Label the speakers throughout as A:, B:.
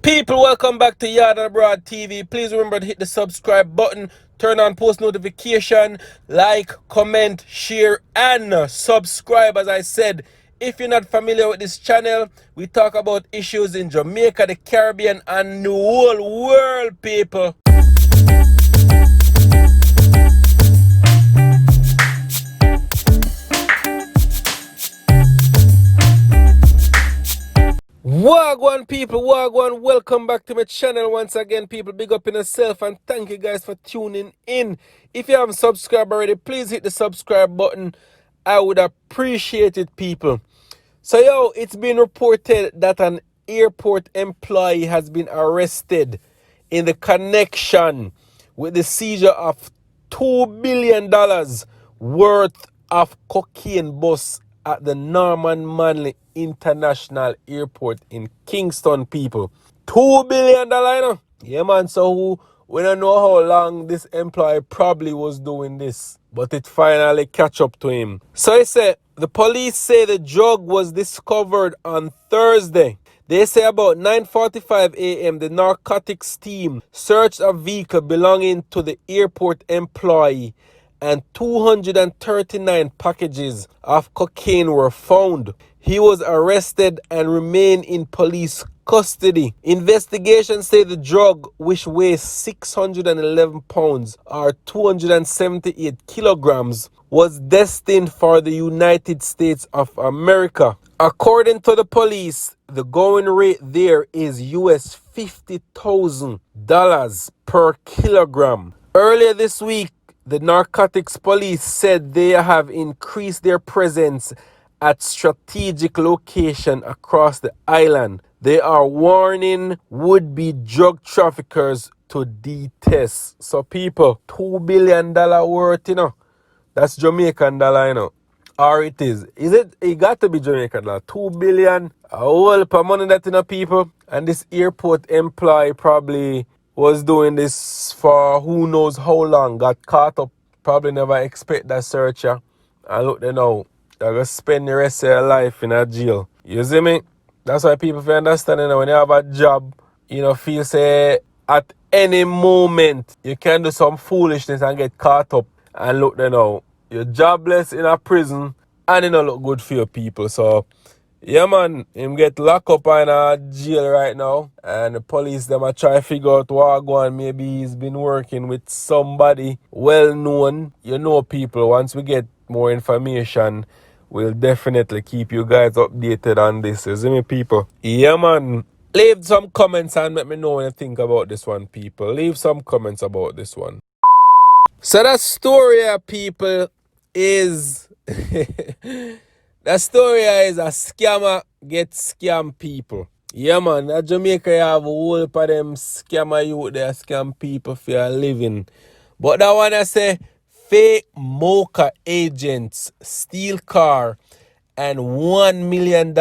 A: People, welcome back to Yard and Abroad TV. Please remember to hit the subscribe button, turn on post notification, like, comment, share, and subscribe. As I said, if you're not familiar with this channel, we talk about issues in Jamaica, the Caribbean, and the whole world, people. Wagwan people, wagwan, welcome back to my channel once again, people. Big up in yourself and thank you guys for tuning in. If you haven't subscribed already, please hit the subscribe button. I would appreciate it, people. So it's been reported that an airport employee has been arrested in the connection with the seizure of $2 billion worth of cocaine bus at the Norman Manley International Airport in Kingston, people. $2 billion, you know? Yeah, man, so we don't know how long this employee probably was doing this, but it finally catch up to him. So he said, the police say the drug was discovered on Thursday. They say about 9:45 a.m. the narcotics team searched a vehicle belonging to the airport employee and 239 packages of cocaine were found. He was arrested and remained in police custody. Investigations say the drug, which weighs 611 pounds or 278 kilograms, was destined for the United States of America. According to the police, the going rate there is US $50,000 per kilogram. Earlier this week, the narcotics police said they have increased their presence at strategic locations across the island. They are warning would-be drug traffickers to detest. So people, $2 billion worth, you know, that's Jamaican dollar, you know. Or it is. Is it? It got to be Jamaican dollar. 2 billion. A whole heap of money that, you know, people. And this airport employee probably was doing this for who knows how long. Got caught up. Probably never expect that searcher. And look, they know. They're going to spend the rest of their life in a jail. You see me? That's why people feel understand, you know, when you have a job, you know, feel say at any moment you can do some foolishness and get caught up. And look, they know. You're jobless in a prison and it don't look good for your people. So, yeah, man, him get locked up in a jail right now. And the police, them are trying to figure out what go on. Maybe he's been working with somebody well-known. You know, people, once we get more information, we'll definitely keep you guys updated on this. You see me, people? Yeah, man. Leave some comments and let me know what you think about this one, people. Leave some comments about this one. So that story here, people, is that story here is a scammer get scam people. Yeah, man, at Jamaica you have a whole heap of them scammer youth there scam people for a living. But that one I say fake mocha agents steal car and $1 million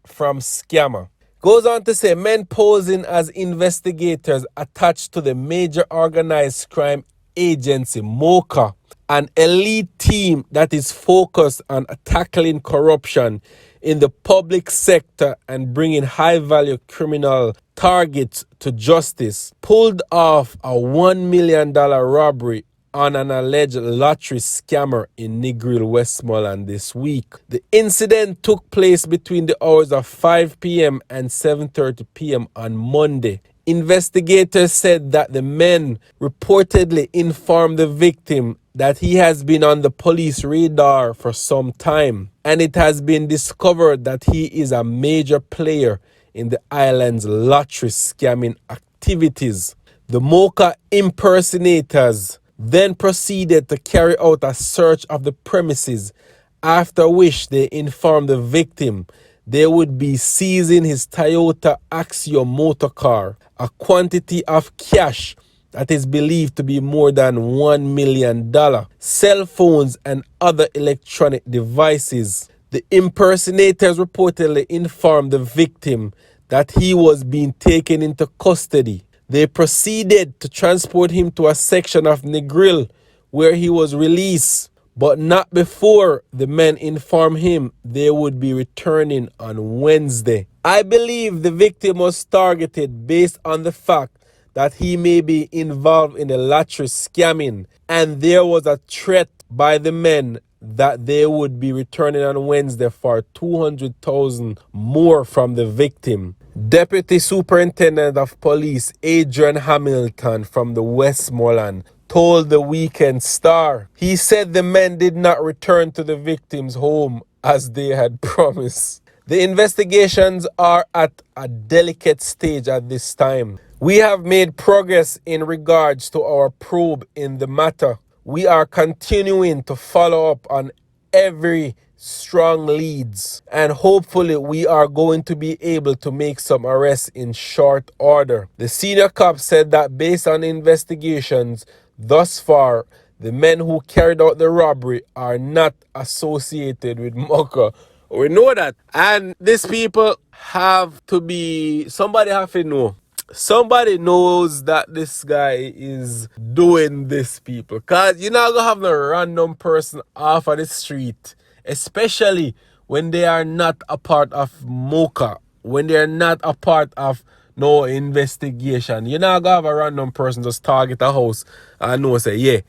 A: from scammer. Goes on to say men posing as investigators attached to the major organized crime agency MOCA, an elite team that is focused on tackling corruption in the public sector and bringing high-value criminal targets to justice, pulled off a $1 million robbery on an alleged lottery scammer in Negril, Westmoreland this week. The incident took place between the hours of 5 p.m. and 7:30 p.m. on Monday. Investigators said that the men reportedly informed the victim that he has been on the police radar for some time, and it has been discovered that he is a major player in the island's lottery scamming activities. The Mocha impersonators then proceeded to carry out a search of the premises, after which they informed the victim they would be seizing his Toyota Axio motor car, a quantity of cash that is believed to be more than $1 million, cell phones and other electronic devices. The impersonators reportedly informed the victim that he was being taken into custody. They proceeded to transport him to a section of Negril where he was released, but not before the men informed him they would be returning on Wednesday. I believe the victim was targeted based on the fact that he may be involved in the lottery scamming, and there was a threat by the men that they would be returning on Wednesday for 200,000 more from the victim. Deputy Superintendent of Police Adrian Hamilton from the Westmoreland told the Weekend Star. He said the men did not return to the victim's home as they had promised. The investigations are at a delicate stage at this time. We have made progress in regards to our probe in the matter. We are continuing to follow up on every strong leads, and hopefully we are going to be able to make some arrests in short order. The senior cop said that based on investigations thus far, the men who carried out the robbery are not associated with Mocha. We know that. And these people have to be, somebody have to know. Somebody knows that this guy is doing this, people. Because you're not going to have no random person off of the street, especially when they are not a part of Mocha, when they are not a part of no investigation. You're not going to have a random person just target a house and know, say, yeah,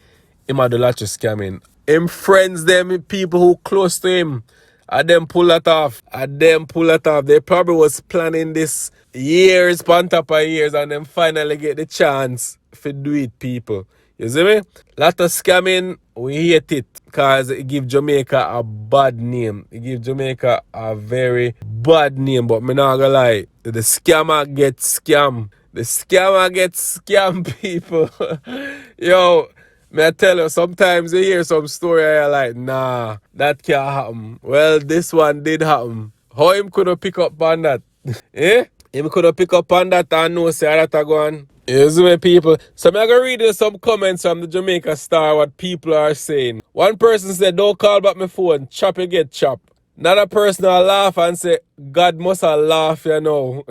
A: him had the lottery scamming. Him friends, them people who close to him, and them pull that off. And them pull that off. They probably was planning this years on top of years, and then finally get the chance to do it, people. You see me? Lot of scamming, we hate it. Because it give Jamaica a bad name. It give Jamaica a very bad name. But me not gonna lie. The scammer gets scammed. The scammer gets scammed, people. Yo, may I tell you, sometimes you hear some story and you're like, nah, that can't happen. Well, this one did happen. How him could have pick up on that? Eh? Him could have pick up on that and know say that a go on. You see me, people? So I'm going to read you some comments from the Jamaica Star, what people are saying. One person said, don't call back my phone, chop you get chopped. Another person will laugh and say, God must have laugh, you know.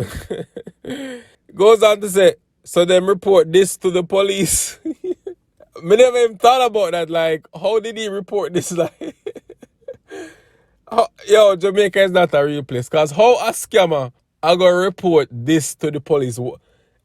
A: Goes on to say, so them report this to the police. Me never even thought about that. Like, how did he report this? Like, yo, Jamaica is not a real place. Because how a scammer I gonna report this to the police?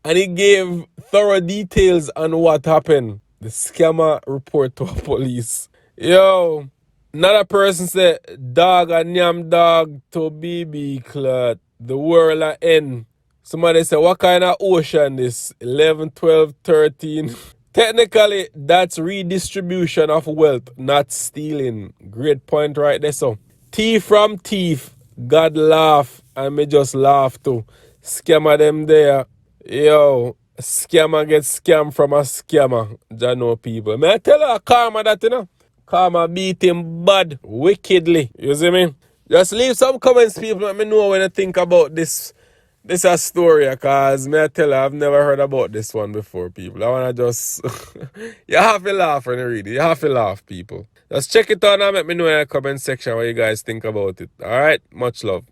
A: And he gave thorough details on what happened. The scammer report to police. Yo, another person said, dog and yam dog to BB clot. The world a end. Somebody said, what kind of ocean this? 11, 12, 13. Technically, that's redistribution of wealth, not stealing. Great point right there, so. Thief from thief. God laugh, and me just laugh too. Scammer them there. Yo, scammer get scammed from a scammer. Ya know people. May I tell her Karma that, you know? Karma beat him bad, wickedly. You see me? Just leave some comments, people. Let me know when you think about this. This is a story, because may I tell you, I've never heard about this one before, people. I want to just... you have to laugh when you read it. You have to laugh, people. Just check it out and let me know in the comment section what you guys think about it. Alright? Much love.